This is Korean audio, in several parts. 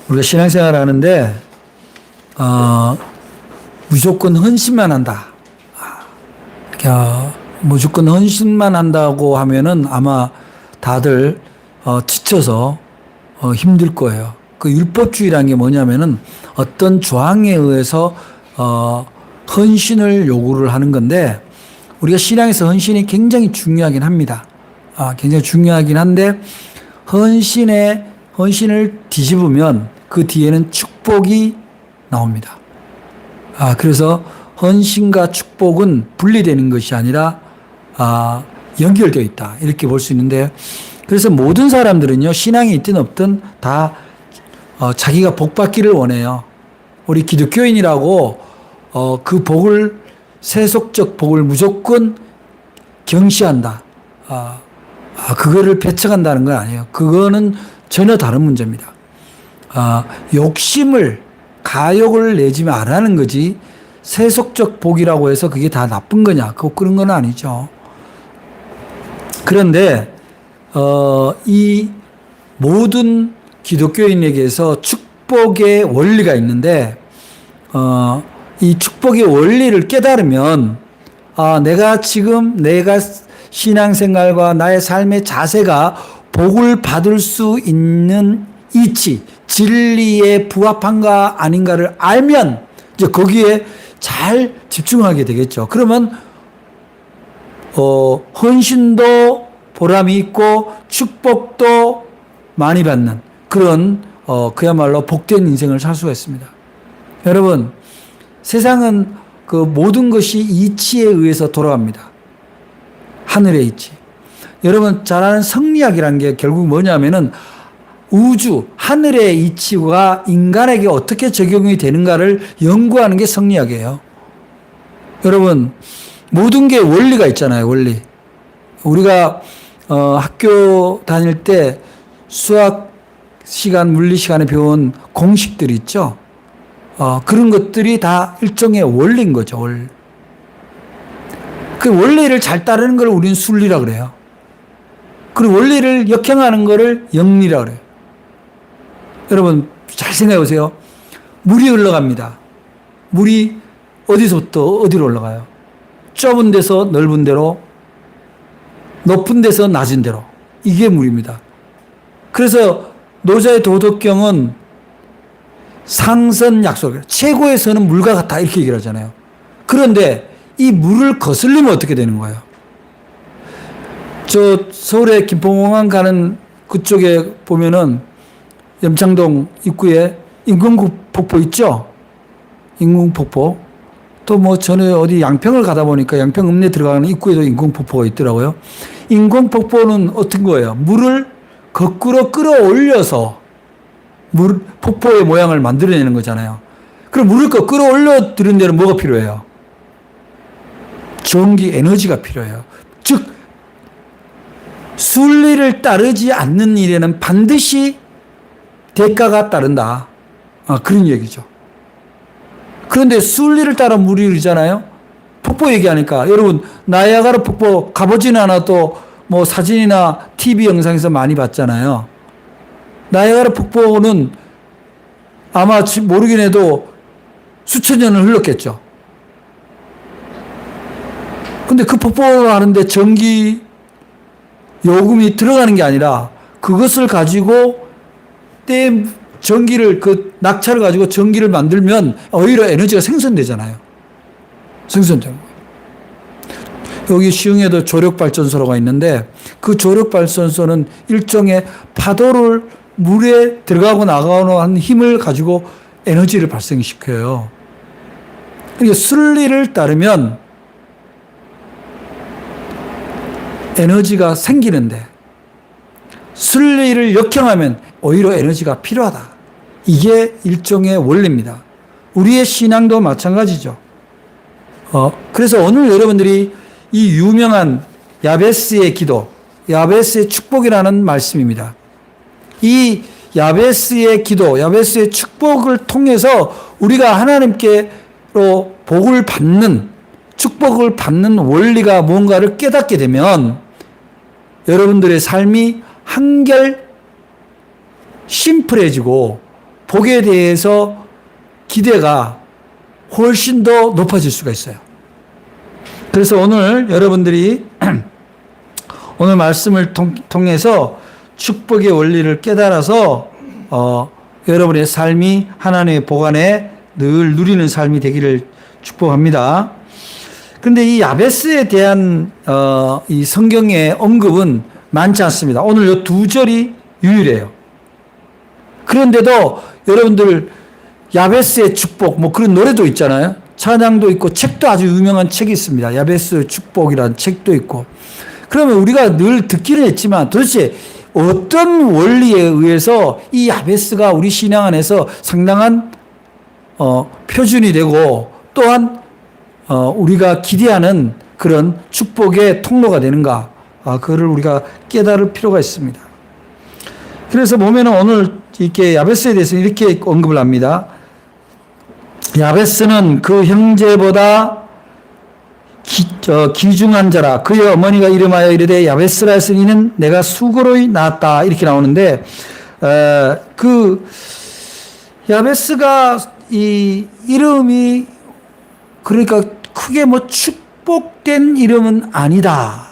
우리가 신앙생활 하는데, 무조건 헌신만 한다. 무조건 헌신만 한다고 하면은 아마 다들 지쳐서 힘들 거예요. 그 율법주의라는 게 뭐냐면은 어떤 조항에 의해서 헌신을 요구를 하는 건데, 우리가 신앙에서 헌신이 굉장히 중요하긴 합니다. 굉장히 중요하긴 한데, 헌신을 뒤집으면 그 뒤에는 축복이 나옵니다. 그래서 헌신과 축복은 분리되는 것이 아니라 연결되어 있다, 이렇게 볼 수 있는데, 그래서 모든 사람들은요, 신앙이 있든 없든 다 자기가 복 받기를 원해요. 우리 기독교인이라고 그 복을, 세속적 복을 무조건 경시한다, 그거를 배척한다는 건 아니에요. 그거는 전혀 다른 문제입니다. 가욕을 내지 말라는 거지, 세속적 복이라고 해서 그게 다 나쁜 거냐, 그런 건 아니죠. 그런데 이 모든 기독교인에게서 축복의 원리가 있는데, 이 축복의 원리를 깨달으면 내가 신앙생활과 나의 삶의 자세가 복을 받을 수 있는 이치, 진리에 부합한가 아닌가를 알면 이제 거기에 잘 집중하게 되겠죠. 그러면 헌신도 보람이 있고 축복도 많이 받는 그런 그야말로 복된 인생을 살 수가 있습니다. 여러분, 세상은 그 모든 것이 이치에 의해서 돌아갑니다. 하늘의 이치. 여러분 잘 아는 성리학이라는 게 결국 뭐냐면은 우주, 하늘의 이치가 인간에게 어떻게 적용이 되는가를 연구하는 게 성리학이에요. 여러분, 모든 게 원리가 있잖아요, 원리. 우리가 학교 다닐 때 수학 시간, 물리 시간에 배운 공식들이 있죠. 그런 것들이 다 일종의 원리인 거죠, 원리. 그 원리를 잘 따르는 걸 우리는 순리라 그래요. 그리고 원리를 역행하는 거를 영리라 그래요. 여러분 잘 생각해 보세요. 물이 흘러갑니다. 물이 어디서부터 어디로 올라가요? 좁은 데서 넓은 데로, 높은 데서 낮은 데로. 이게 물입니다. 그래서 노자의 도덕경은 상선약속, 최고의 선은 물과 같다, 이렇게 얘기를 하잖아요. 그런데 이 물을 거슬리면 어떻게 되는 거예요? 저 서울에 김포공항 가는 그쪽에 보면은 염창동 입구에 인공폭포 있죠? 인공폭포. 또 뭐 전에 어디 양평을 가다 보니까 양평 읍내 들어가는 입구에도 인공폭포가 있더라고요. 인공폭포는 어떤 거예요? 물을 거꾸로 끌어올려서 폭포의 모양을 만들어내는 거잖아요. 그럼 물을 끌어올려 드는 데는 뭐가 필요해요? 전기 에너지가 필요해요. 즉 순리를 따르지 않는 일에는 반드시 대가가 따른다, 그런 얘기죠. 그런데 순리를 따라 물이 흐르잖아요. 폭포 얘기하니까 여러분 나이아가라 폭포 가보지는 않아도 뭐 사진이나 TV 영상에서 많이 봤잖아요. 나이아가라 폭포는 아마 모르긴 해도 수천 년을 흘렀겠죠. 근데 그 폭포를 하는데 전기 요금이 들어가는 게 아니라 그것을 가지고 전기를, 그 낙차를 가지고 전기를 만들면 오히려 에너지가 생성되잖아요. 생성되는 거예요. 여기 시흥에도 조력발전소가 있는데 그 조력발전소는 일종의 파도를 물에 들어가고 나가고 하는 힘을 가지고 에너지를 발생시켜요. 그러니까 순리를 따르면 에너지가 생기는데 순리를 역행하면 오히려 에너지가 필요하다. 이게 일종의 원리입니다. 우리의 신앙도 마찬가지죠. 그래서 오늘 여러분들이 이 유명한 야베스의 기도, 야베스의 축복이라는 말씀입니다. 이 야베스의 기도, 야베스의 축복을 통해서 우리가 하나님께로 복을 받는, 축복을 받는 원리가 뭔가를 깨닫게 되면 여러분들의 삶이 한결 심플해지고 복에 대해서 기대가 훨씬 더 높아질 수가 있어요. 그래서 오늘 여러분들이 오늘 말씀을 통해서 축복의 원리를 깨달아서 여러분의 삶이 하나님의 복 안에 늘 누리는 삶이 되기를 축복합니다. 그런데 이 야베스에 대한 이 성경의 언급은 많지 않습니다. 오늘 이 두 절이 유일해요. 그런데도 여러분들 야베스의 축복 뭐 그런 노래도 있잖아요. 찬양도 있고 책도 아주 유명한 책이 있습니다. 야베스 축복이라는 책도 있고. 그러면 우리가 늘 듣기는 했지만 도대체 어떤 원리에 의해서 이 야베스가 우리 신앙 안에서 상당한 표준이 되고 또한 우리가 기대하는 그런 축복의 통로가 되는가, 그거를 우리가 깨달을 필요가 있습니다. 그래서 보면은 오늘 이렇게 야베스에 대해서 이렇게 언급을 합니다. 야베스는 그 형제보다 귀중한 자라. 그의 어머니가 이름하여 이르되 야베스라 했으니 이는 내가 수고로이 낳았다. 이렇게 나오는데, 그 야베스가 이 이름이 그러니까 크게 뭐 축복된 이름은 아니다.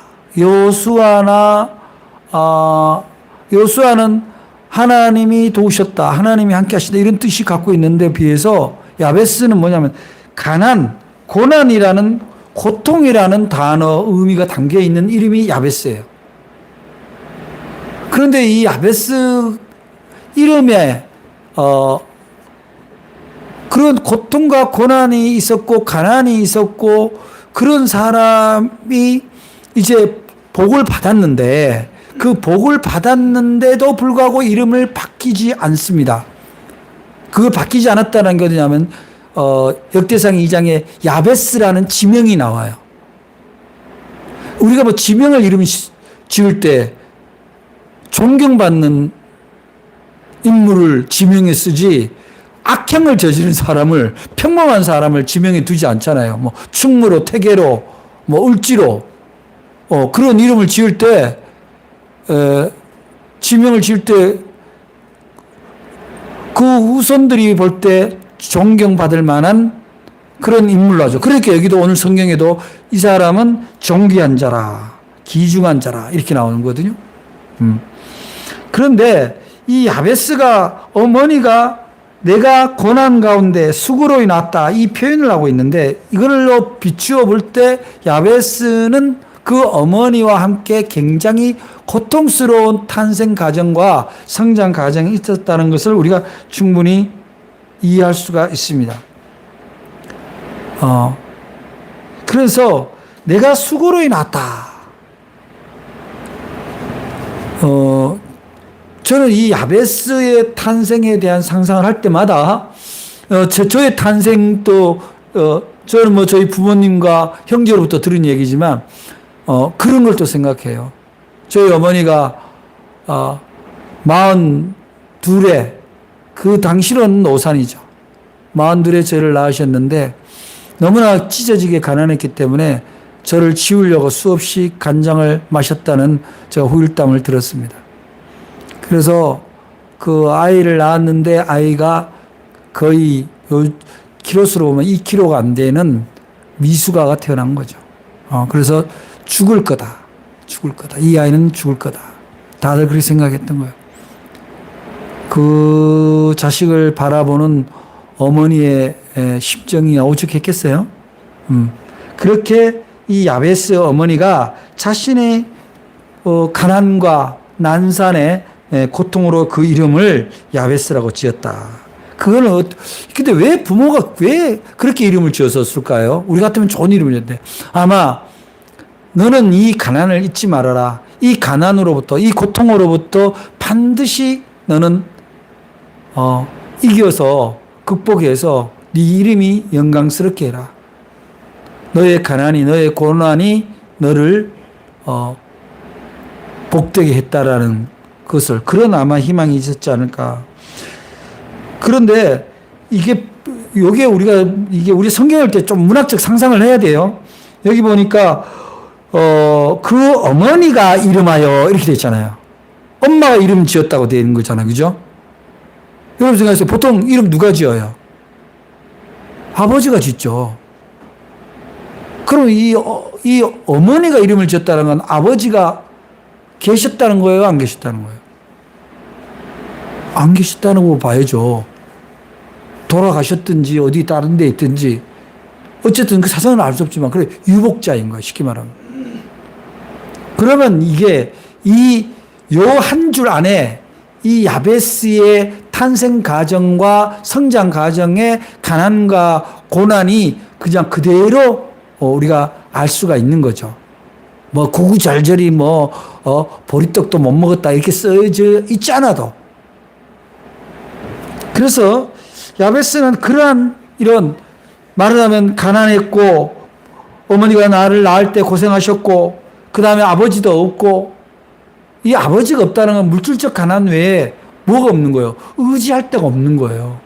요수아는 하나님이 도우셨다, 하나님이 함께 하시다 이런 뜻이 갖고 있는데 비해서 야베스는 뭐냐면 고난이라는 고통이라는 단어 의미가 담겨 있는 이름이 야베스예요. 그런데 이 야베스 이름에 그런 고통과 고난이 있었고 가난이 있었고 그런 사람이 이제 복을 받았는데 그 복을 받았는데도 불구하고 이름을 바뀌지 않습니다. 그걸 바뀌지 않았다는 게 어디냐면 역대상 2장에 야베스라는 지명이 나와요. 우리가 뭐 지명을 이름 지을 때 존경받는 인물을 지명에 쓰지 악행을 저지른 사람을, 평범한 사람을 지명에 두지 않잖아요. 뭐 충무로, 태계로, 뭐 을지로 그런 이름을 지을 때 지명을 지을 때 그 후손들이 볼 때 존경받을 만한 그런 인물로 하죠. 그러니까 여기도 오늘 성경에도 이 사람은 존귀한 자라, 귀중한 자라 이렇게 나오는 거거든요. 그런데 이 야베스가 어머니가 내가 고난 가운데 수고로이 낳았다 이 표현을 하고 있는데 이걸로 비추어 볼 때 야베스는 그 어머니와 함께 굉장히 고통스러운 탄생 과정과 성장 과정이 있었다는 것을 우리가 충분히 이해할 수가 있습니다. 그래서 내가 수고로이 낳았다. 저는 이 야베스의 탄생에 대한 상상을 할 때마다 저의 탄생도 저는 뭐 저희 부모님과 형제로부터 들은 얘기지만 그런 걸 또 생각해요. 저희 어머니가 42에 그 당시로는 노산이죠. 42에 저를 낳으셨는데 너무나 찢어지게 가난했기 때문에 저를 지우려고 수없이 간장을 마셨다는 제가 후일담을 들었습니다. 그래서 그 아이를 낳았는데 아이가 거의 키로수로 보면 2kg가 안 되는 미숙아가 태어난 거죠. 그래서 죽을 거다. 이 아이는 죽을 거다. 다들 그렇게 생각했던 거예요. 그 자식을 바라보는 어머니의 심정이 오죽했겠어요? 그렇게 이 야베스 어머니가 자신의 가난과 난산의 고통으로 그 이름을 야베스라고 지었다. 그거는 근데 왜 부모가 왜 그렇게 이름을 지었을까요? 우리 같으면 좋은 이름이었는데 아마 너는 이 가난을 잊지 말아라. 이 가난으로부터 이 고통으로부터 반드시 너는 이겨서 극복해서 네 이름이 영광스럽게 해라. 너의 가난이 너의 고난이 너를 복되게 했다라는 것을 그런 아마 희망이 있었지 않을까. 그런데 이게 우리 성경을 때 좀 문학적 상상을 해야 돼요. 여기 보니까 그 어머니가 이름하여 이렇게 돼 있잖아요. 엄마가 이름 지었다고 되어 있는 거잖아요. 그죠? 여러분 생각하세요. 보통 이름 누가 지어요? 아버지가 짓죠. 그럼 이 어머니가 이름을 지었다는 건 아버지가 계셨다는 거예요? 안 계셨다는 거예요? 안 계셨다는 거 봐야죠. 돌아가셨든지 어디 다른 데 있든지 어쨌든 그 사정은 알 수 없지만 그래 유복자인 거예요. 쉽게 말하면. 그러면 이게 요 한 줄 안에 이 야베스의 탄생 과정과 성장 과정의 가난과 고난이 그냥 그대로 우리가 알 수가 있는 거죠. 뭐 구구절절히 보리떡도 못 먹었다 이렇게 써져 있지 않아도. 그래서 야베스는 그러한 이런 말하자면 가난했고 어머니가 나를 낳을 때 고생하셨고 그 다음에 아버지도 없고 이 아버지가 없다는 건 물질적 가난 외에 뭐가 없는 거예요? 의지할 데가 없는 거예요.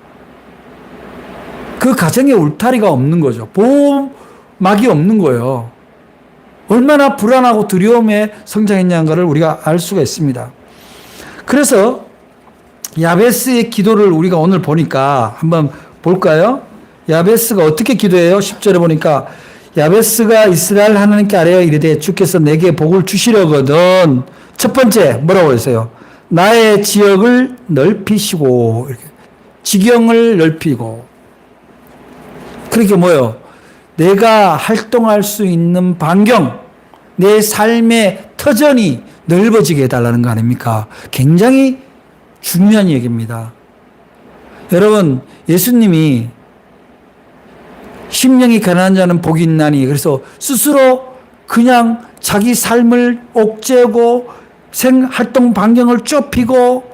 그 가정에 울타리가 없는 거죠. 보호막이 없는 거예요. 얼마나 불안하고 두려움에 성장했냐는 것을 우리가 알 수가 있습니다. 그래서 야베스의 기도를 우리가 오늘 보니까 한번 볼까요? 야베스가 어떻게 기도해요? 10절에 보니까 야베스가 이스라엘 하나님께 아뢰어 이르되 주께서 내게 복을 주시려거든. 첫 번째 뭐라고 했어요? 나의 지역을 넓히시고 이렇게 지경을 넓히고 그렇게 뭐요? 내가 활동할 수 있는 반경, 내 삶의 터전이 넓어지게 해달라는 거 아닙니까? 굉장히 중요한 얘기입니다. 여러분, 예수님이 심령이 가난한 자는 복이 있나니 그래서 스스로 그냥 자기 삶을 옥죄고 활동 반경을 좁히고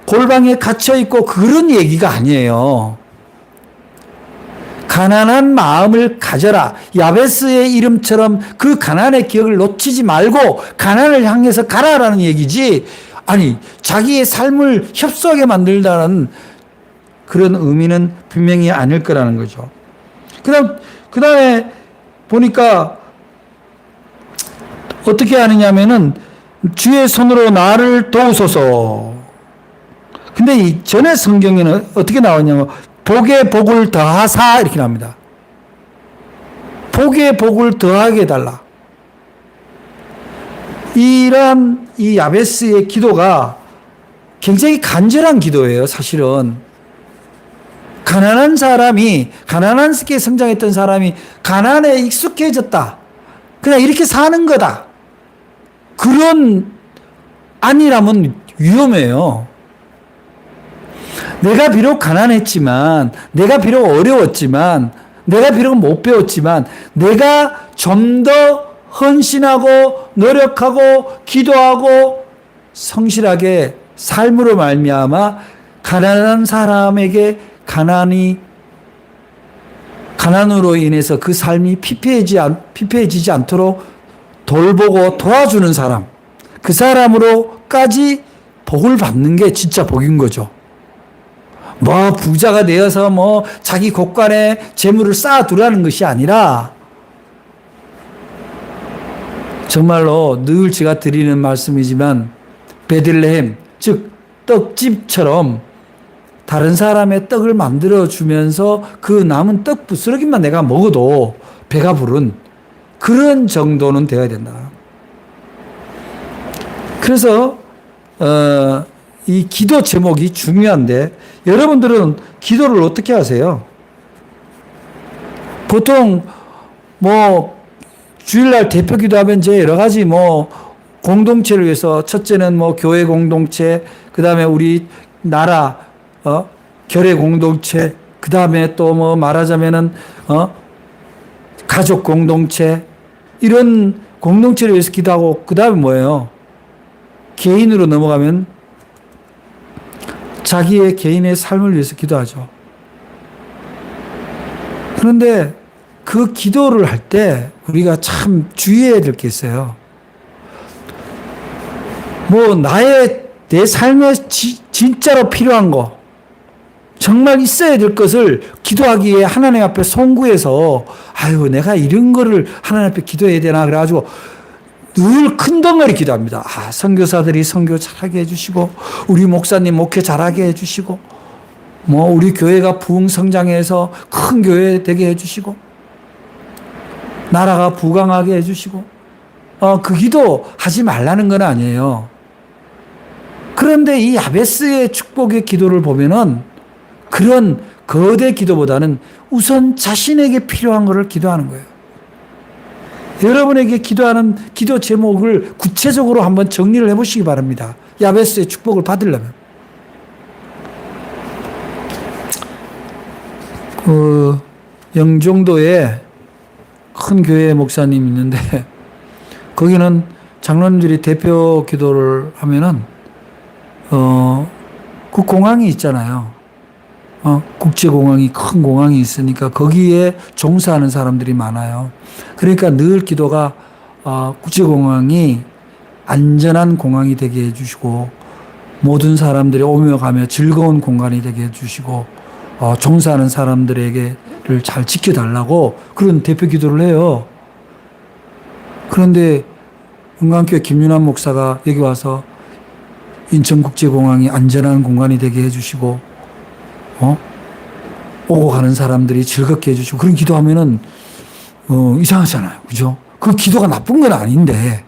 골방에 갇혀있고 그런 얘기가 아니에요. 가난한 마음을 가져라. 야베스의 이름처럼 그 가난의 기억을 놓치지 말고 가난을 향해서 가라라는 얘기지. 아니 자기의 삶을 협소하게 만들다는 그런 의미는 분명히 아닐 거라는 거죠. 그 다음에 보니까 어떻게 하느냐면은 주의 손으로 나를 도우소서. 근데 이 전에 성경에는 어떻게 나왔냐면 복에 복을 더하사 이렇게 나옵니다. 복에 복을 더하게 해달라. 이러한 이 야베스의 기도가 굉장히 간절한 기도예요. 사실은 가난한 사람이 가난하게 성장했던 사람이 가난에 익숙해졌다. 그냥 이렇게 사는 거다. 그런 아니라면 위험해요. 내가 비록 가난했지만, 내가 비록 어려웠지만, 내가 비록 못 배웠지만, 내가 좀 더 헌신하고 노력하고 기도하고 성실하게 삶으로 말미암아 가난한 사람에게 가난으로 인해서 그 삶이 피폐해지지 않도록 돌보고 도와주는 사람, 그 사람으로까지 복을 받는 게 진짜 복인 거죠. 뭐 부자가 되어서 뭐 자기 곳간에 재물을 쌓아두라는 것이 아니라 정말로 늘 제가 드리는 말씀이지만 베들레헴 즉 떡집처럼 다른 사람의 떡을 만들어주면서 그 남은 떡 부스러기만 내가 먹어도 배가 부른 그런 정도는 되어야 된다. 그래서 이 기도 제목이 중요한데 여러분들은 기도를 어떻게 하세요? 보통 뭐 주일날 대표 기도하면 이제 여러 가지 뭐 공동체를 위해서 첫째는 뭐 교회 공동체, 그 다음에 우리 나라 결의 공동체, 그 다음에 또 뭐 말하자면은 가족 공동체 이런 공동체를 위해서 기도하고 그 다음에 뭐예요? 개인으로 넘어가면 자기의 개인의 삶을 위해서 기도하죠. 그런데 그 기도를 할 때 우리가 참 주의해야 될 게 있어요. 뭐 내 삶에 진짜로 필요한 거 정말 있어야 될 것을 기도하기에 하나님 앞에 송구해서 아유 내가 이런 거를 하나님 앞에 기도해야 되나 그래가지고 늘 큰 덩어리 기도합니다. 선교사들이 선교 잘하게 해주시고, 우리 목사님 목회 잘하게 해주시고, 우리 교회가 부흥 성장해서 큰 교회 되게 해주시고, 나라가 부강하게 해주시고, 그 기도 하지 말라는 건 아니에요. 그런데 이 야베스의 축복의 기도를 보면은 그런 거대 기도보다는 우선 자신에게 필요한 것을 기도하는 거예요. 여러분에게 기도하는 기도 제목을 구체적으로 한번 정리를 해보시기 바랍니다. 야베스의 축복을 받으려면. 영종도에 큰 교회 목사님 있는데 거기는 장로님들이 대표 기도를 하면은 그 공항이 있잖아요. 국제공항이 큰 공항이 있으니까 거기에 종사하는 사람들이 많아요. 그러니까 늘 기도가 국제공항이 안전한 공항이 되게 해주시고 모든 사람들이 오며 가며 즐거운 공간이 되게 해주시고 종사하는 사람들에게를 잘 지켜달라고 그런 대표 기도를 해요. 그런데 은광교회 김윤환 목사가 여기 와서 인천국제공항이 안전한 공간이 되게 해주시고 오고 가는 사람들이 즐겁게 해주시고 그런 기도하면은 이상하잖아요. 그죠? 그 기도가 나쁜 건 아닌데.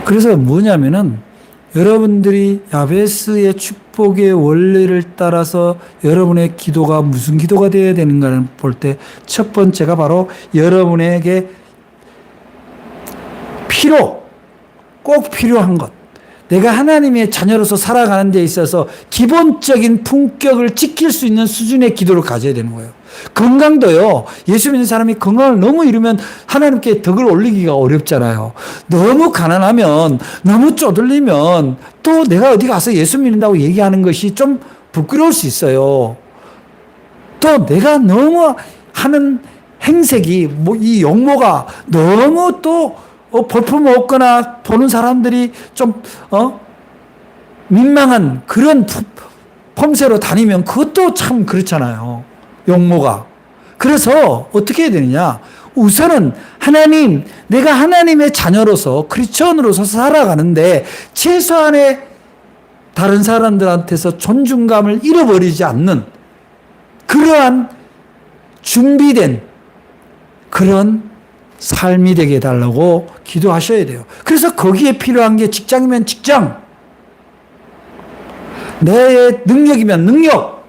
그래서 뭐냐면은 여러분들이 야베스의 축복의 원리를 따라서 여러분의 기도가 무슨 기도가 되어야 되는가를 볼 때 첫 번째가 바로 여러분에게 꼭 필요한 것. 내가 하나님의 자녀로서 살아가는 데 있어서 기본적인 품격을 지킬 수 있는 수준의 기도를 가져야 되는 거예요. 건강도요. 예수 믿는 사람이 건강을 너무 잃으면 하나님께 덕을 올리기가 어렵잖아요. 너무 가난하면, 너무 쪼들리면 또 내가 어디 가서 예수 믿는다고 얘기하는 것이 좀 부끄러울 수 있어요. 또 내가 너무 하는 행색이 이 용모가 너무 또 볼품 없거나 보는 사람들이 좀 민망한 그런 폼새로 다니면 그것도 참 그렇잖아요. 용모가. 그래서 어떻게 해야 되느냐. 우선은 하나님, 내가 하나님의 자녀로서 크리스천으로서 살아가는데 최소한의 다른 사람들한테서 존중감을 잃어버리지 않는 그러한 준비된 그런 삶이 되게 해달라고 기도하셔야 돼요. 그래서 거기에 필요한 게 직장이면 직장, 내 능력이면 능력,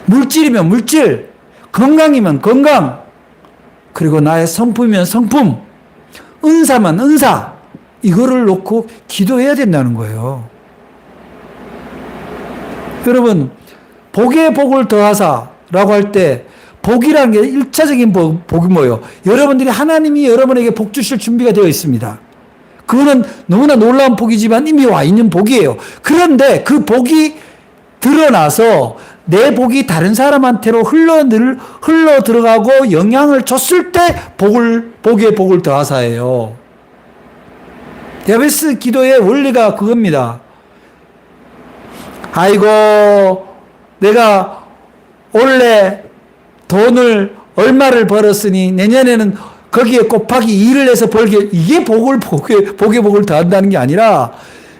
물질이면 물질, 건강이면 건강, 그리고 나의 성품이면 성품, 은사면 은사, 이거를 놓고 기도해야 된다는 거예요. 여러분, 복에 복을 더하사라고 할 때 복이라는 게 1차적인 복이 뭐예요? 여러분들이 하나님이 여러분에게 복 주실 준비가 되어 있습니다. 그거는 너무나 놀라운 복이지만 이미 와 있는 복이에요. 그런데 그 복이 드러나서 내 복이 다른 사람한테로 흘러 들어가고 영향을 줬을 때 복에 복을 더하사예요. 야베스 기도의 원리가 그겁니다. 아이고, 내가 원래 돈을 얼마를 벌었으니 내년에는 거기에 곱하기 2를 해서 벌게, 이게 복에 복을 더한다는 게 아니라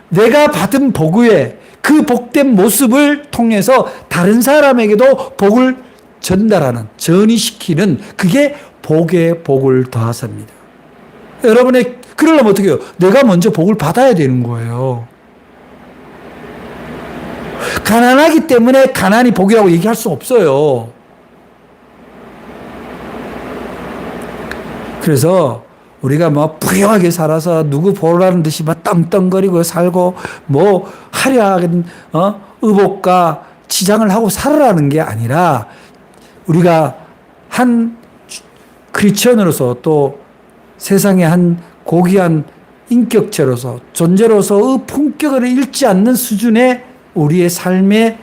내가 받은 복 위에 그 복된 모습을 통해서 다른 사람에게도 복을 전달하는, 전이시키는 그게 복에 복을 더하사입니다. 그러려면 어떻게 해요? 내가 먼저 복을 받아야 되는 거예요. 가난하기 때문에 가난이 복이라고 얘기할 수 없어요. 그래서 우리가 부유하게 살아서 누구 보라는 듯이 떵떵거리고 살고 화려한 의복과 치장을 하고 살아라는 게 아니라 우리가 한 크리스천으로서 또 세상의 한 고귀한 인격체로서 존재로서의 품격을 잃지 않는 수준의 우리의 삶의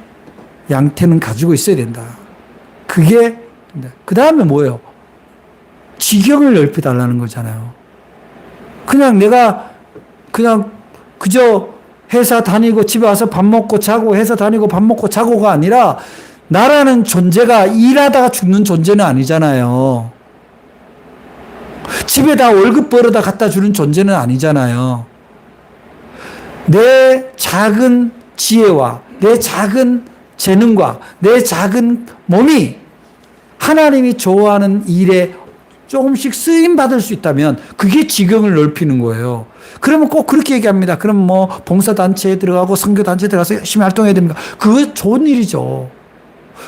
양태는 가지고 있어야 된다. 그게 그 다음에 뭐예요? 지경을 넓혀달라는 거잖아요. 내가 그저 회사 다니고 집에 와서 밥 먹고 자고 회사 다니고 밥 먹고 자고가 아니라 나라는 존재가 일하다가 죽는 존재는 아니잖아요. 집에다 월급 벌어다 갖다 주는 존재는 아니잖아요. 내 작은 지혜와 내 작은 재능과 내 작은 몸이 하나님이 좋아하는 일에 조금씩 쓰임받을 수 있다면 그게 지경을 넓히는 거예요. 그러면 꼭 그렇게 얘기합니다. 그럼 뭐 봉사단체에 들어가고 선교단체에 들어가서 열심히 활동해야 됩니까? 그거 좋은 일이죠.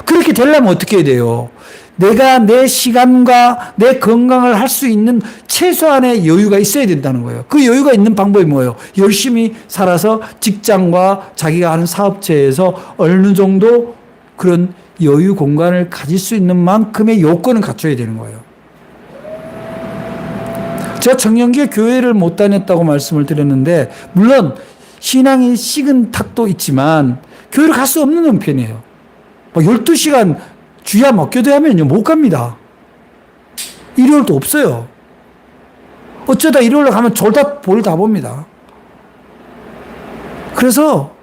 그렇게 되려면 어떻게 해야 돼요? 내가 내 시간과 내 건강을 할 수 있는 최소한의 여유가 있어야 된다는 거예요. 그 여유가 있는 방법이 뭐예요? 열심히 살아서 직장과 자기가 하는 사업체에서 어느 정도 그런 여유 공간을 가질 수 있는 만큼의 요건을 갖춰야 되는 거예요. 제가 청년기에 교회를 못 다녔다고 말씀을 드렸는데, 물론 신앙이 식은 탁도 있지만 교회를 갈 수 없는 형편이에요. 12시간 주야 먹교대 하면요, 못 갑니다. 일요일도 없어요. 어쩌다 일요일에 가면 졸다 볼 다 봅니다. 그래서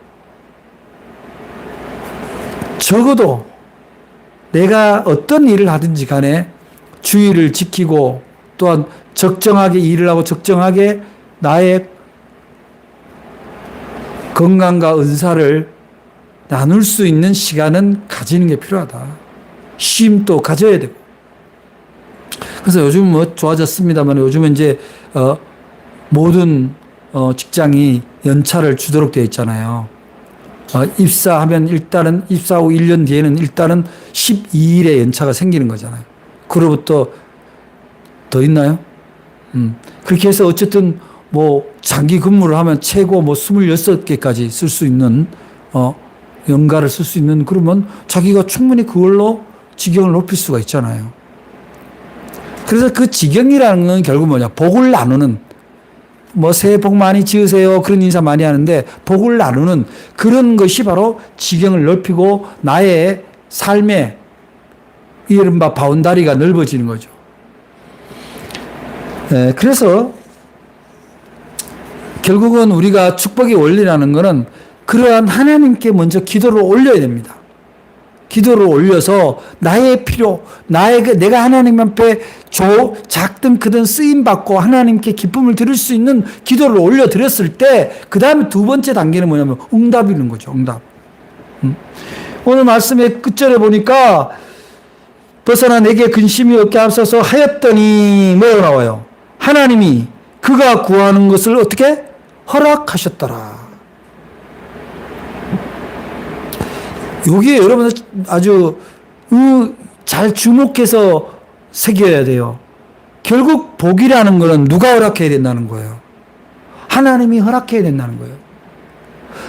적어도 내가 어떤 일을 하든지 간에 주의를 지키고 또한 적정하게 일을 하고 적정하게 나의 건강과 은사를 나눌 수 있는 시간은 가지는 게 필요하다. 쉼도 가져야 되고. 그래서 요즘 뭐 좋아졌습니다만 요즘은 이제 모든 직장이 연차를 주도록 되어 있잖아요. 입사하면 일단은 입사 후 1년 뒤에는 일단은 12일의 연차가 생기는 거잖아요. 그로부터 더 있나요? 그렇게 해서 어쨌든 뭐 장기 근무를 하면 최고 뭐 26개까지 쓸 수 있는 연가를 쓸 수 있는, 그러면 자기가 충분히 그걸로 직영을 높일 수가 있잖아요. 그래서 그 직영이라는 건 결국 뭐냐, 복을 나누는, 뭐 새해 복 많이 지으세요 그런 인사 많이 하는데, 복을 나누는 그런 것이 바로 직영을 넓히고 나의 삶의 이른바 바운다리가 넓어지는 거죠. 그래서 결국은 우리가 축복의 원리라는 것은 그러한 하나님께 먼저 기도를 올려야 됩니다. 기도를 올려서 나의 필요, 내가 하나님 앞에 작든 크든 쓰임받고 하나님께 기쁨을 드릴 수 있는 기도를 올려드렸을 때, 그 다음에 두 번째 단계는 뭐냐면 응답이 있는 거죠. 응답. 오늘 말씀의 끝절에 보니까 벗어나 내게 근심이 없게 앞서서 하였더니 뭐라고 나와요? 하나님이 그가 구하는 것을 어떻게? 허락하셨더라. 여기에 여러분 아주 잘 주목해서 새겨야 돼요. 결국 복이라는 것은 누가 허락해야 된다는 거예요? 하나님이 허락해야 된다는 거예요.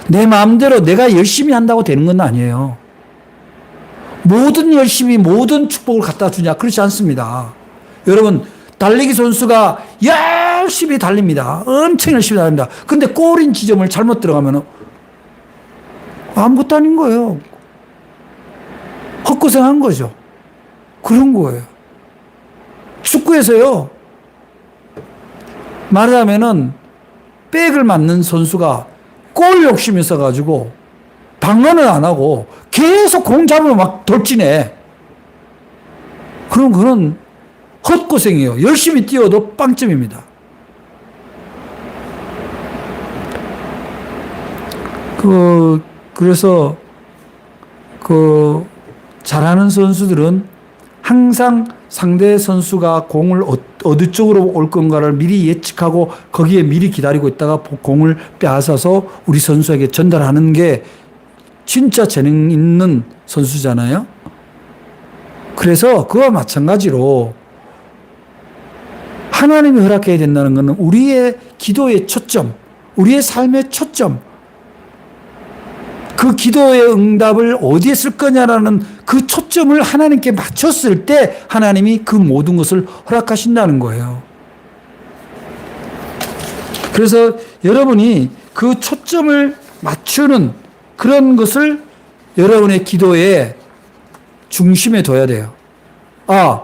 내 마음대로 내가 열심히 한다고 되는 건 아니에요. 모든 열심히 모든 축복을 갖다 주냐? 그렇지 않습니다. 여러분, 달리기 선수가 열심히 달립니다. 엄청 열심히 달립니다. 근데 골인 지점을 잘못 들어가면 아무것도 아닌 거예요. 헛고생한 거죠. 그런 거예요. 축구에서요, 말하자면은 백을 맞는 선수가 골 욕심이 있어가지고 방어는 안 하고 계속 공 잡으면 막 돌진해. 그럼 그건 헛고생이에요. 열심히 뛰어도 빵점입니다. 그래서 잘하는 선수들은 항상 상대 선수가 공을 어느 쪽으로 올 건가를 미리 예측하고 거기에 미리 기다리고 있다가 공을 빼앗아서 우리 선수에게 전달하는 게 진짜 재능 있는 선수잖아요. 그래서 그와 마찬가지로 하나님이 허락해야 된다는 것은 우리의 기도의 초점, 우리의 삶의 초점, 그 기도의 응답을 어디에 쓸 거냐라는 그 초점을 하나님께 맞췄을 때 하나님이 그 모든 것을 허락하신다는 거예요. 그래서 여러분이 그 초점을 맞추는 그런 것을 여러분의 기도의 중심에 둬야 돼요.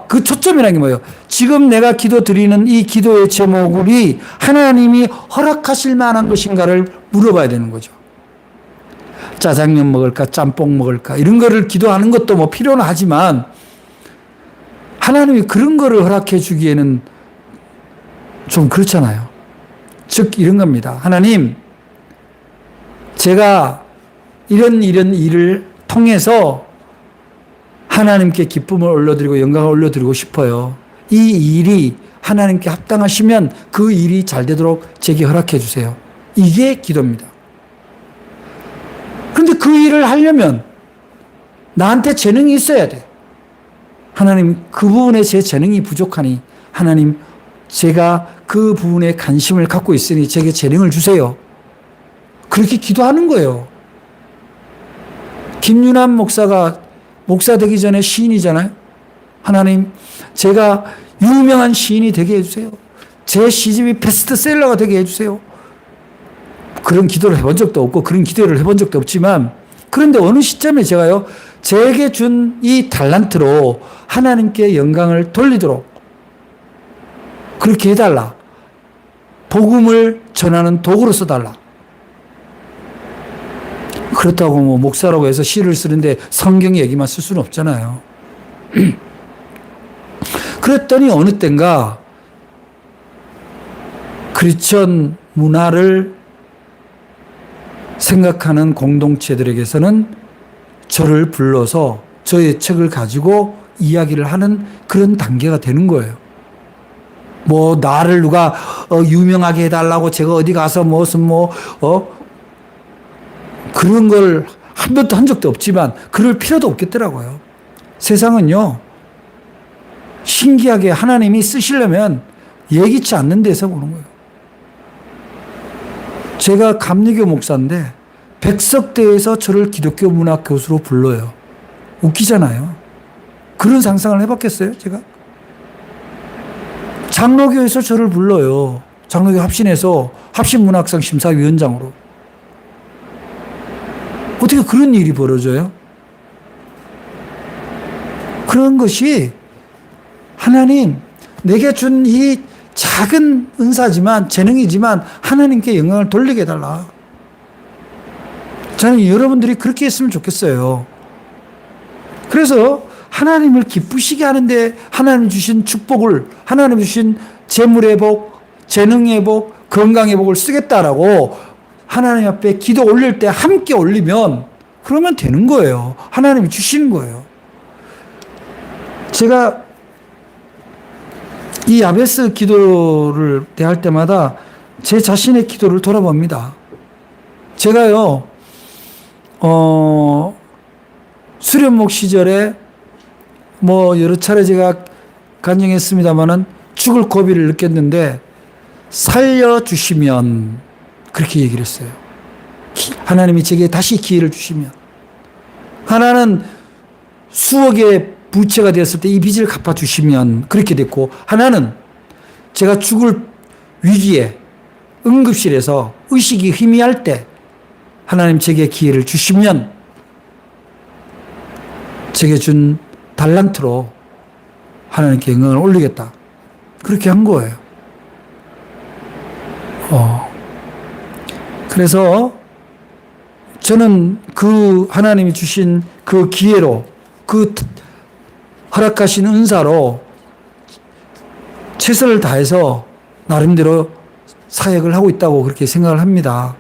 그 초점이라는 게 뭐예요? 지금 내가 기도 드리는 이 기도의 제목이 하나님이 허락하실 만한 것인가를 물어봐야 되는 거죠. 짜장면 먹을까, 짬뽕 먹을까, 이런 거를 기도하는 것도 뭐 필요는 하지만 하나님이 그런 거를 허락해 주기에는 좀 그렇잖아요. 즉 이런 겁니다. 하나님, 제가 이런 일을 통해서 하나님께 기쁨을 올려드리고 영광을 올려드리고 싶어요. 이 일이 하나님께 합당하시면 그 일이 잘 되도록 제게 허락해 주세요. 이게 기도입니다. 그런데 그 일을 하려면 나한테 재능이 있어야 돼. 하나님, 그 부분에 제 재능이 부족하니 하나님, 제가 그 부분에 관심을 갖고 있으니 제게 재능을 주세요. 그렇게 기도하는 거예요. 김윤환 목사가 목사 되기 전에 시인이잖아요. 하나님, 제가 유명한 시인이 되게 해주세요. 제 시집이 베스트셀러가 되게 해주세요. 그런 기도를 해본 적도 없고 그런 기도를 해본 적도 없지만, 그런데 어느 시점에 제가요, 제게 준 이 달란트로 하나님께 영광을 돌리도록 그렇게 해달라. 복음을 전하는 도구로 써달라. 그렇다고 뭐 목사라고 해서 시를 쓰는데 성경 얘기만 쓸 수는 없잖아요. 그랬더니 어느 땐가 크리스천 문화를 생각하는 공동체들에게서는 저를 불러서 저의 책을 가지고 이야기를 하는 그런 단계가 되는 거예요. 뭐 나를 누가 유명하게 해달라고 제가 어디 가서 무슨 그런 걸 한 번도 한 적도 없지만 그럴 필요도 없겠더라고요. 세상은요, 신기하게 하나님이 쓰시려면 예기치 않는 데서 보는 거예요. 제가 감리교 목사인데 백석대에서 저를 기독교 문학 교수로 불러요. 웃기잖아요. 그런 상상을 해봤겠어요, 제가? 장로교에서 저를 불러요. 장로교 합신에서 합신문학상 심사위원장으로. 어떻게 그런 일이 벌어져요? 그런 것이 하나님, 내게 준 이 작은 은사지만, 재능이지만 하나님께 영광을 돌리게 해달라. 저는 여러분들이 그렇게 했으면 좋겠어요. 그래서 하나님을 기쁘시게 하는데 하나님 주신 축복을, 하나님 주신 재물의 복, 재능의 복, 건강의 복을 쓰겠다라고 하나님 앞에 기도 올릴 때 함께 올리면 그러면 되는 거예요. 하나님이 주시는 거예요. 제가 이 야베스 기도를 대할 때마다 제 자신의 기도를 돌아봅니다. 제가요, 수련목 시절에 뭐 여러 차례 제가 간증했습니다마는 죽을 고비를 느꼈는데 살려주시면 그렇게 얘기를 했어요. 하나님이 제게 다시 기회를 주시면. 하나는 수억의 부채가 되었을 때 이 빚을 갚아주시면 그렇게 됐고, 하나는 제가 죽을 위기에 응급실에서 의식이 희미할 때 하나님 제게 기회를 주시면 제게 준 달란트로 하나님께 영광을 올리겠다. 그렇게 한 거예요. 그래서 저는 그 하나님이 주신 그 기회로, 그 허락하신 은사로 최선을 다해서 나름대로 사역을 하고 있다고 그렇게 생각을 합니다.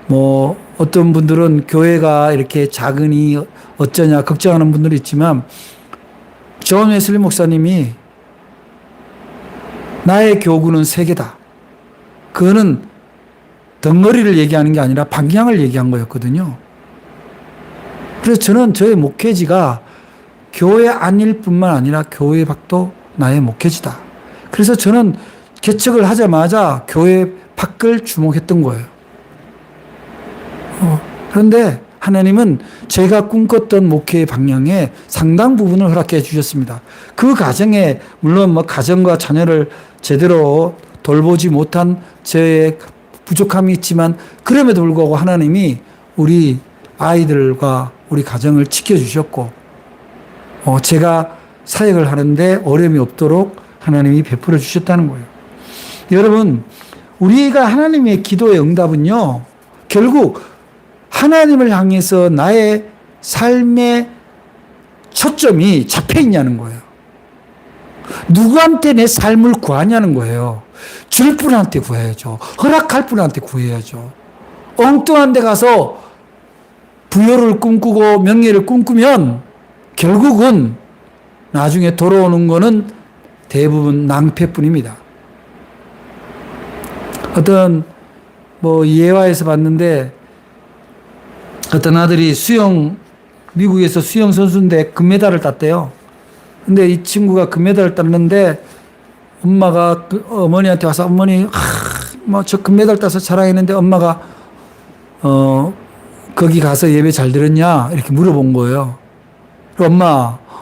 뭐 어떤 분들은 교회가 이렇게 작으니 어쩌냐 걱정하는 분들이 있지만, 존 웨슬리 목사님이 나의 교구는 세 개다. 그거는 덩어리를 얘기하는 게 아니라 방향을 얘기한 거였거든요. 그래서 저는 저의 목회지가 교회 안일 뿐만 아니라 교회 밖도 나의 목회지다. 그래서 저는 개척을 하자마자 교회 밖을 주목했던 거예요. 그런데 하나님은 제가 꿈꿨던 목회의 방향에 상당 부분을 허락해 주셨습니다. 그 과정에 물론 뭐 가정과 자녀를 제대로 돌보지 못한 제 부족함이 있지만, 그럼에도 불구하고 하나님이 우리 아이들과 우리 가정을 지켜주셨고, 제가 사역을 하는데 어려움이 없도록 하나님이 베풀어 주셨다는 거예요. 여러분, 우리가 하나님의 기도의 응답은요, 결국 하나님을 향해서 나의 삶의 초점이 잡혀 있냐는 거예요. 누구한테 내 삶을 구하냐는 거예요. 줄 분한테 구해야죠. 허락할 분한테 구해야죠. 엉뚱한 데 가서 부여를 꿈꾸고 명예를 꿈꾸면 결국은 나중에 돌아오는 거는 대부분 낭패뿐입니다. 어떤 예화에서 봤는데 어떤 아들이 미국에서 수영 선수인데 금메달을 땄대요. 근데 이 친구가 금메달을 땄는데 엄마가 어머니한테 와서 어머니 저 금메달 따서 자랑했는데 엄마가 거기 가서 예배 잘 들었냐 이렇게 물어본 거예요.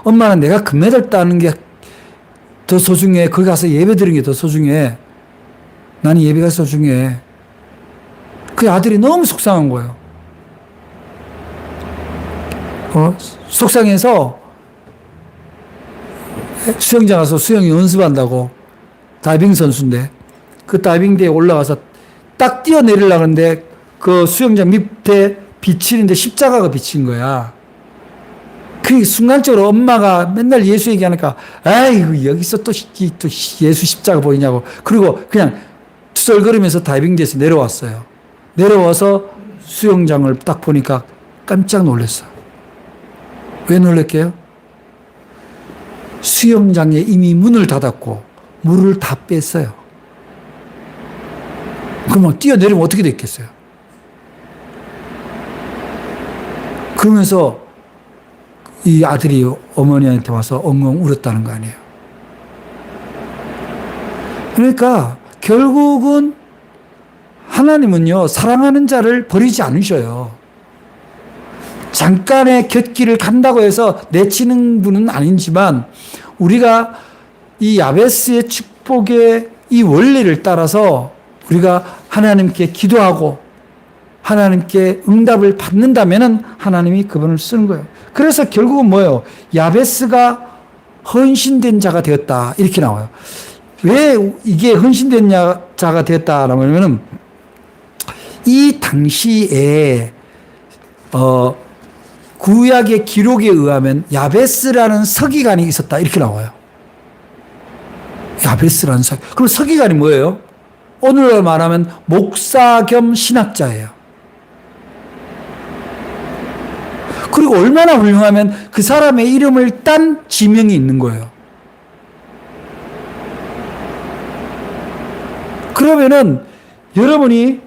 엄마는 내가 금메달 따는 게 더 소중해. 거기 가서 예배 드리는 게 더 소중해. 나는 예배가 소중해. 그 아들이 너무 속상한 거예요. 속상해서 수영장 가서 수영 연습한다고. 다이빙 선수인데 그 다이빙대에 올라가서 딱 뛰어내리려고 하는데 그 수영장 밑에 비치는데 십자가가 비친 거야. 그 순간적으로 엄마가 맨날 예수 얘기하니까 아이고 여기서 또 예수 십자가 보이냐고. 그리고 그냥 투덜거리면서 다이빙대에서 내려왔어요. 내려와서 수영장을 딱 보니까 깜짝 놀랐어. 왜 놀랄게요? 수영장에 이미 문을 닫았고 물을 다 뺐어요. 그럼 뛰어내리면 어떻게 됐겠어요? 그러면서 이 아들이 어머니한테 와서 엉엉 울었다는 거 아니에요. 그러니까 결국은 하나님은요, 사랑하는 자를 버리지 않으셔요. 잠깐의 곁길을 간다고 해서 내치는 분은 아니지만 우리가 이 야베스의 축복의 이 원리를 따라서 우리가 하나님께 기도하고 하나님께 응답을 받는다면 하나님이 그분을 쓰는 거예요. 그래서 결국은 뭐예요? 야베스가 헌신된 자가 되었다. 이렇게 나와요. 왜 이게 헌신된 자가 되었다라고 하면은 이 당시에 구약의 기록에 의하면 야베스라는 서기관이 있었다. 이렇게 나와요. 야베스라는 서기관. 그럼 서기관이 뭐예요? 오늘날 말하면 목사 겸 신학자예요. 그리고 얼마나 훌륭하면 그 사람의 이름을 딴 지명이 있는 거예요. 그러면은 여러분이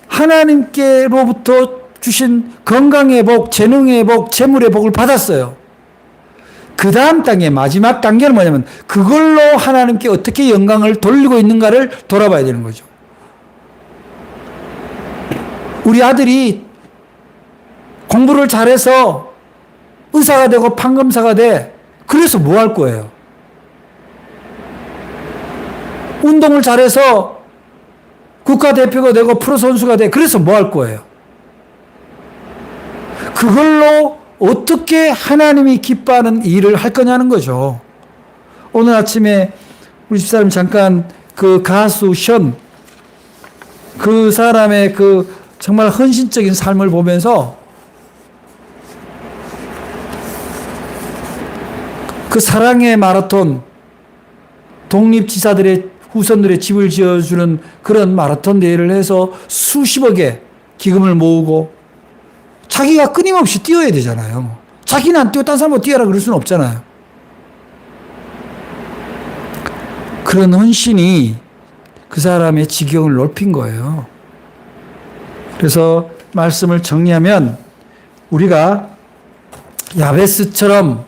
하나님께로부터 주신 건강의 복, 재능의 복, 재물의 복을 받았어요. 그 다음 단계, 마지막 단계는 뭐냐면 그걸로 하나님께 어떻게 영광을 돌리고 있는가를 돌아봐야 되는 거죠. 우리 아들이 공부를 잘해서 의사가 되고 판검사가 돼. 그래서 뭐 할 거예요? 운동을 잘해서 국가대표가 되고 프로선수가 돼. 그래서 뭐 할 거예요? 그걸로 어떻게 하나님이 기뻐하는 일을 할 거냐는 거죠. 오늘 아침에 우리 집사람 잠깐 그 가수 그 사람의 그 정말 헌신적인 삶을 보면서 그 사랑의 마라톤, 독립지사들의 후손들의 집을 지어주는 그런 마라톤 대회를 해서 수십억의 기금을 모으고 자기가 끊임없이 뛰어야 되잖아요. 자기는 안 뛰고 딴 사람하고 뛰어라 그럴 수는 없잖아요. 그런 헌신이 그 사람의 지경을 높인 거예요. 그래서 말씀을 정리하면 우리가 야베스처럼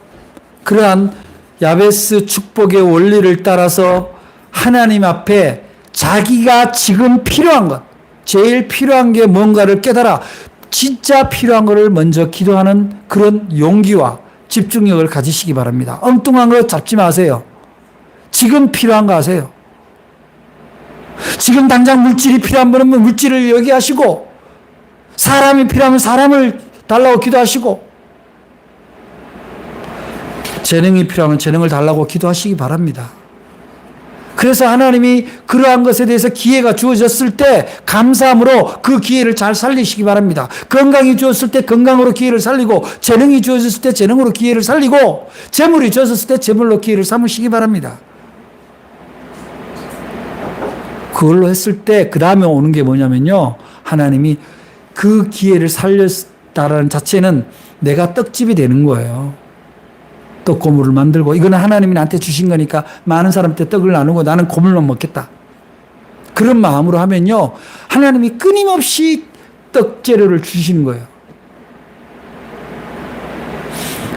그러한 야베스 축복의 원리를 따라서 하나님 앞에 자기가 지금 필요한 것, 제일 필요한 게 뭔가를 깨달아 진짜 필요한 것을 먼저 기도하는 그런 용기와 집중력을 가지시기 바랍니다. 엉뚱한 거 잡지 마세요. 지금 필요한 거 하세요. 지금 당장 물질이 필요한 분은 물질을 얘기하시고 사람이 필요하면 사람을 달라고 기도하시고 재능이 필요하면 재능을 달라고 기도하시기 바랍니다. 그래서 하나님이 그러한 것에 대해서 기회가 주어졌을 때 감사함으로 그 기회를 잘 살리시기 바랍니다. 건강이 주어졌을 때 건강으로 기회를 살리고 재능이 주어졌을 때 재능으로 기회를 살리고 재물이 주어졌을 때 재물로 기회를 삼으시기 바랍니다. 그걸로 했을 때 그 다음에 오는 게 뭐냐면요. 하나님이 그 기회를 살렸다라는 자체는 내가 떡집이 되는 거예요. 떡고물을 만들고 이거는 하나님이 나한테 주신 거니까 많은 사람한테 떡을 나누고 나는 고물만 먹겠다. 그런 마음으로 하면요. 하나님이 끊임없이 떡 재료를 주시는 거예요.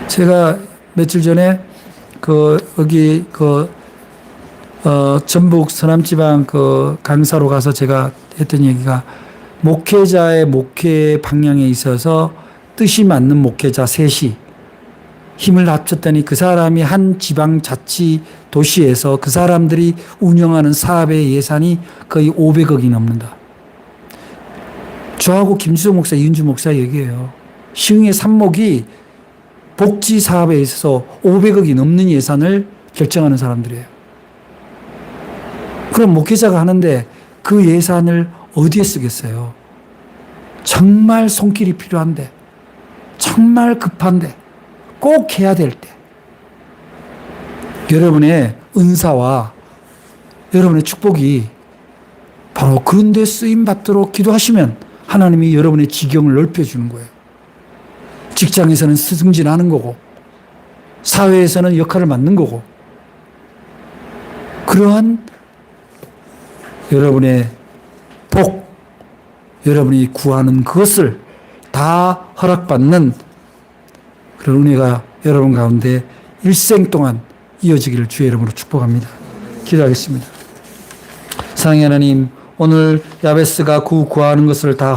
제가 며칠 전에 여기 전북 서남지방 강사로 가서 제가 했던 얘기가 목회자의 목회 방향에 있어서 뜻이 맞는 목회자 셋이 힘을 합쳤더니 그 사람이 한 지방자치 도시에서 그 사람들이 운영하는 사업의 예산이 거의 500억이 넘는다. 저하고 김수정 목사, 이은주 목사 얘기해요. 시흥의 산목이 복지 사업에 있어서 500억이 넘는 예산을 결정하는 사람들이에요. 그럼 목회자가 하는데 그 예산을 어디에 쓰겠어요? 정말 손길이 필요한데, 정말 급한데, 꼭 해야 될 때. 여러분의 은사와 여러분의 축복이 바로 그런 데 쓰임 받도록 기도하시면 하나님이 여러분의 지경을 넓혀주는 거예요. 직장에서는 승진하는 거고, 사회에서는 역할을 맡는 거고, 그러한 여러분의 복, 여러분이 구하는 그것을 다 허락받는 그런 은혜가 여러분 가운데 일생 동안 이어지기를 주의 이름으로 축복합니다. 기도하겠습니다. 사랑의 하나님, 오늘 야베스가 구하는 것을 다